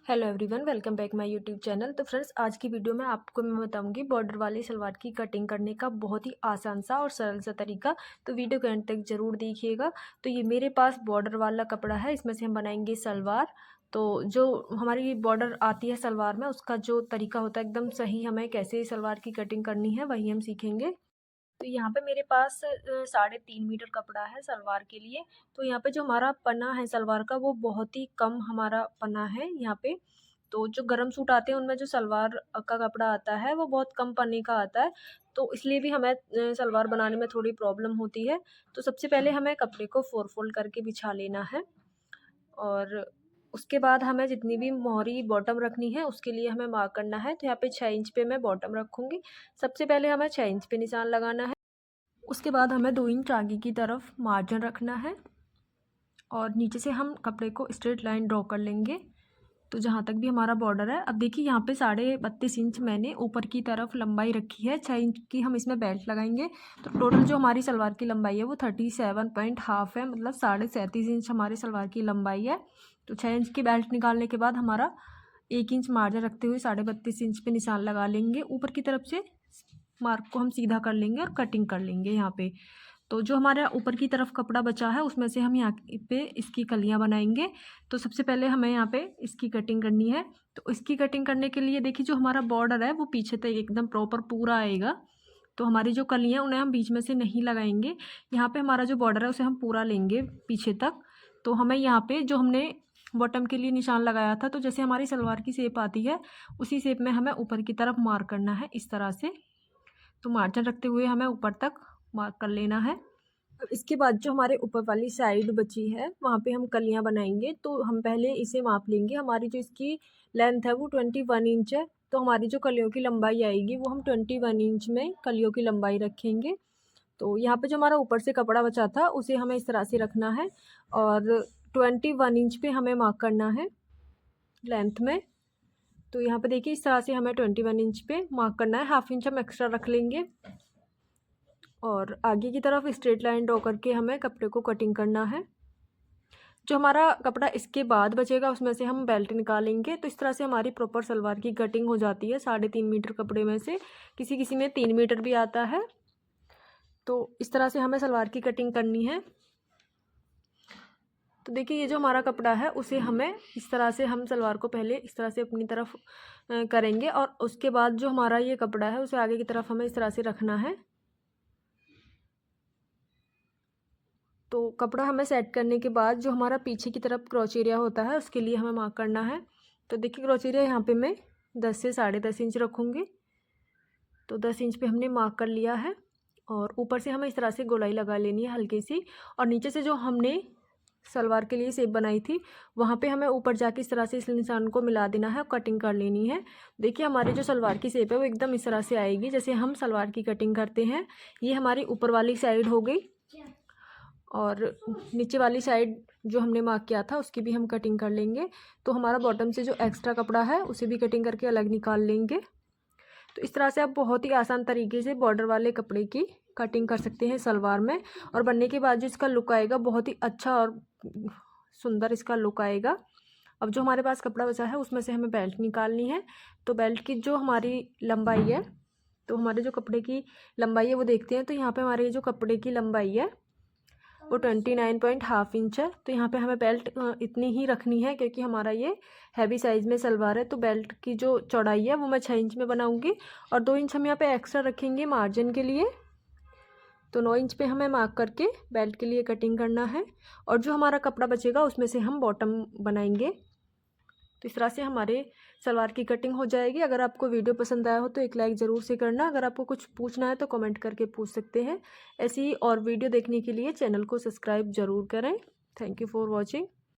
Hello everyone, welcome back my YouTube channel. तो friends, आज की वीडियो में आपको मैं बताऊंगी बॉर्डर वाली सलवार की कटिंग करने का बहुत ही आसान सा और सरल सा तरीका। तो वीडियो के अंत तक ज़रूर देखिएगा। तो ये मेरे पास बॉर्डर वाला कपड़ा है, इसमें से हम बनाएंगे सलवार। तो जो हमारी बॉर्डर आती है सलवार में, उसका जो तरीका होता है एकदम सही, हमें कैसे सलवार की कटिंग करनी है वही हम सीखेंगे। तो यहाँ पे मेरे पास 3.5 मीटर कपड़ा है सलवार के लिए। तो यहाँ पे जो हमारा पन्ना है सलवार का, वो बहुत ही कम हमारा पन्ना है यहाँ पे। तो जो गरम सूट आते हैं उनमें जो सलवार का कपड़ा आता है वो बहुत कम पन्ने का आता है। तो इसलिए भी हमें सलवार बनाने में थोड़ी प्रॉब्लम होती है। तो सबसे पहले हमें कपड़े को 4 फोल्ड करके बिछा लेना है, और उसके बाद हमें जितनी भी मोहरी बॉटम रखनी है उसके लिए हमें मार्क करना है। तो यहाँ पे 6 इंच पे मैं बॉटम रखूँगी। सबसे पहले हमें 6 इंच पे निशान लगाना है। उसके बाद हमें 2 इंच आगे की तरफ मार्जिन रखना है, और नीचे से हम कपड़े को स्ट्रेट लाइन ड्रॉ कर लेंगे। तो जहाँ तक भी हमारा बॉर्डर है, अब देखिए यहाँ पे 32.5 इंच मैंने ऊपर की तरफ लंबाई रखी है। 6 इंच की हम इसमें बेल्ट लगाएंगे। तो टोटल जो हमारी सलवार की लंबाई है वो 37.5 है, मतलब 37.5 इंच हमारी सलवार की लंबाई है। तो 6 इंच की बेल्ट निकालने के बाद हमारा 1 इंच मार्जिन रखते हुए 32.5 इंच पे निशान लगा लेंगे। ऊपर की तरफ से मार्क को हम सीधा कर लेंगे और कटिंग कर लेंगे यहाँ पे। तो जो हमारा ऊपर की तरफ कपड़ा बचा है उसमें से हम यहाँ पे इसकी कलियाँ बनाएंगे। तो सबसे पहले हमें यहाँ पे इसकी कटिंग करनी है। तो इसकी कटिंग करने के लिए देखिए, जो हमारा बॉर्डर है वो पीछे तक एकदम प्रॉपर पूरा आएगा। तो हमारी जो कलियाँ उन्हें हम बीच में से नहीं लगाएंगे। यहाँ पे हमारा जो बॉर्डर है उसे हम पूरा लेंगे पीछे तक। तो हमें यहाँ पे जो हमने बॉटम के लिए निशान लगाया था, तो जैसे हमारी सलवार की शेप आती है उसी शेप में हमें ऊपर की तरफ मार्क करना है, इस तरह से। तो मार्जिन रखते हुए हमें ऊपर तक मार्क कर लेना है। अब इसके बाद जो हमारे ऊपर वाली साइड बची है वहाँ पे हम कलियाँ बनाएंगे। तो हम पहले इसे माप लेंगे। हमारी जो इसकी लेंथ है वो 21 इंच है। तो हमारी जो कलियों की लंबाई आएगी वो हम 21 इंच में कलियों की लंबाई रखेंगे। तो यहाँ पे जो हमारा ऊपर से कपड़ा बचा था उसे हमें इस तरह से रखना है, और 21 इंच पे हमें मार्क करना है लेंथ में। तो यहाँ पे देखिए, इस तरह से हमें 21 इंच पे मार्क करना है। हाफ इंच हम एक्स्ट्रा रख लेंगे, और आगे की तरफ स्ट्रेट लाइन ड्रॉ करके हमें कपड़े को कटिंग करना है। जो हमारा कपड़ा इसके बाद बचेगा उसमें से हम बेल्ट निकालेंगे। तो इस तरह से हमारी प्रॉपर सलवार की कटिंग हो जाती है 3.5 मीटर कपड़े में से। किसी किसी में 3 मीटर भी आता है। तो इस तरह से हमें सलवार की कटिंग करनी है। तो देखिए, ये जो हमारा कपड़ा है उसे हमें इस तरह से, हम सलवार को पहले इस तरह से अपनी तरफ करेंगे, और उसके बाद जो हमारा ये कपड़ा है उसे आगे की तरफ हमें इस तरह से रखना है। तो कपड़ा हमें सेट करने के बाद जो हमारा पीछे की तरफ क्रॉच एरिया होता है उसके लिए हमें मार्क करना है। तो देखिए, क्रॉच एरिया यहाँ पे मैं 10 से 10.5 इंच रखूँगी। तो 10 इंच पे हमने मार्क कर लिया है, और ऊपर से हमें इस तरह से गोलाई लगा लेनी है हल्की सी। और नीचे से जो हमने सलवार के लिए शेप बनाई थी वहाँ पे हमें ऊपर जाके इस तरह से इस निशान को मिला देना है और कटिंग कर लेनी है। देखिए, हमारी जो सलवार की शेप है वो एकदम इस तरह से आएगी जैसे हम सलवार की कटिंग करते हैं। ये हमारी ऊपर वाली साइड हो गई, और नीचे वाली साइड जो हमने मार्क किया था उसकी भी हम कटिंग कर लेंगे। तो हमारा बॉटम से जो एक्स्ट्रा कपड़ा है उसे भी कटिंग करके अलग निकाल लेंगे। तो इस तरह से आप बहुत ही आसान तरीके से बॉर्डर वाले कपड़े की कटिंग कर सकते हैं सलवार में, और बनने के बाद जो इसका लुक आएगा बहुत ही अच्छा और सुंदर इसका लुक आएगा। अब जो हमारे पास कपड़ा बचा है उसमें से हमें बेल्ट निकालनी है। तो बेल्ट की जो हमारी लंबाई है, तो हमारे जो कपड़े की लंबाई है वो देखते हैं। तो यहाँ पे हमारे जो कपड़े की लंबाई है वो 29.5 इंच है। तो यहाँ पे हमें बेल्ट इतनी ही रखनी है, क्योंकि हमारा ये हैवी साइज़ में सलवार है। तो बेल्ट की जो चौड़ाई है वो मैं 6 इंच में बनाऊँगी, और 2 इंच हम यहाँ पे एक्स्ट्रा रखेंगे मार्जिन के लिए। तो 9 इंच पे हमें मार्क करके बेल्ट के लिए कटिंग करना है, और जो हमारा कपड़ा बचेगा उसमें से हम बॉटम बनाएंगे। तो इस तरह से हमारे सलवार की कटिंग हो जाएगी। अगर आपको वीडियो पसंद आया हो तो एक लाइक ज़रूर से करना। अगर आपको कुछ पूछना है तो कमेंट करके पूछ सकते हैं। ऐसी ही और वीडियो देखने के लिए चैनल को सब्सक्राइब ज़रूर करें। Thank you for watching.